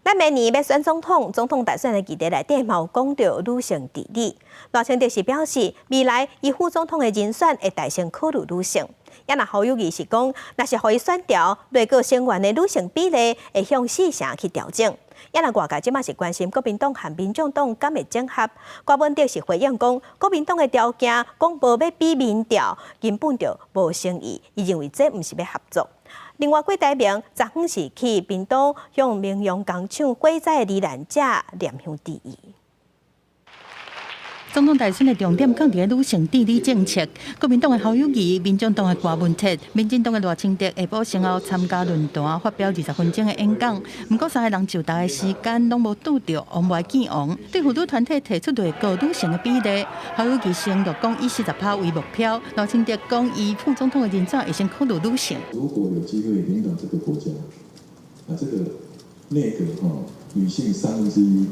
咱明年要选总统，总统大选的议题内底嘛有讲到女性治理。赖清德是表示，未来伊副总统的人选会大声考虑女性。也若侯友宜是讲，若是互伊选调，内阁成员的女性比例会向4成去调整。也若外界即马是关心国民党和民众党敢会整合，郭文德是回应讲，国民党的条件讲无要比民调，根本就无诚意，伊认为这毋是要合作。另外，郭台铭昨昏是去屏东向民用工厂火灾的罹难者念香致意。总统大选的重点放伫女性治理政策，国民党的侯友宜、民众党的郭文哲、民进党的赖清德下晡先后参加论坛，发表20分钟的演讲。不过，三个人就答的时间拢无拄到王外见王，对妇女团体提出对高女性的比例。侯友宜承诺讲以40%为目标，赖清德讲以副总统的人选会先考虑女性。如果有机会领导这个国家，这个内阁女性1/3。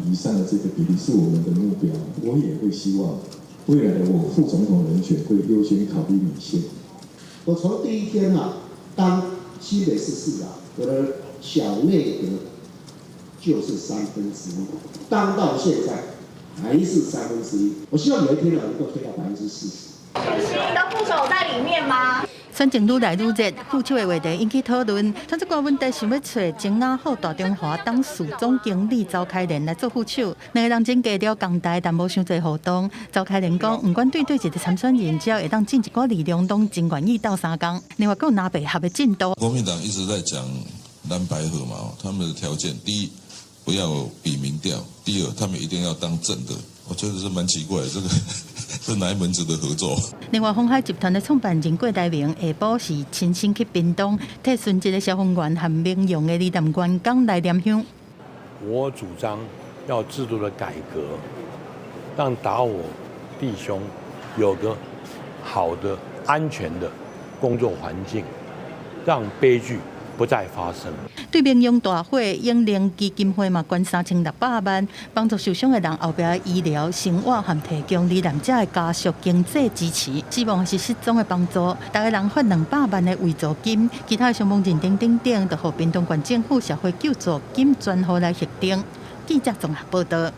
以上的这个比例是我们的目标，我也会希望未来的我副总统人选会优先考虑女性。我从第一天当新北市市长，我的小内阁就是1/3，当到现在还是1/3。我希望有一天能够推到40%。是你的副手在里面吗？选情愈来愈热，副手的话题引起讨论。传出郭文德想要找前雅虎大中华董事总经理周凯莲来做副手，两个人真加了共台，但无伤侪互动。周凯莲讲，不管对一个参选人，只要会当尽一寡力量，拢真愿意斗3工。另外，还有拿北合的进度。国民党一直在讲蓝白合嘛，他们的条件，第一不要比民调，第二他们一定要当正的。我觉得是蛮奇怪的，这个是哪一门子的合作？另外，鸿海集团的创办人郭台铭下晡是亲身去屏东，替殉职的消防员和民用的罹难员工来念香。我主张要制度的改革，让打我弟兄有个好的、安全的工作环境，让悲剧不再发生。对民用大火，英灵基金会嘛捐3600万，帮助受伤的人后边的医疗、生活和提供罹难者的家属经济支持，希望是适当的帮助。大家人发200万的慰助金，其他的伤亡认定等，就予屏东县政府社会救助金专户来核定。记者综合报道。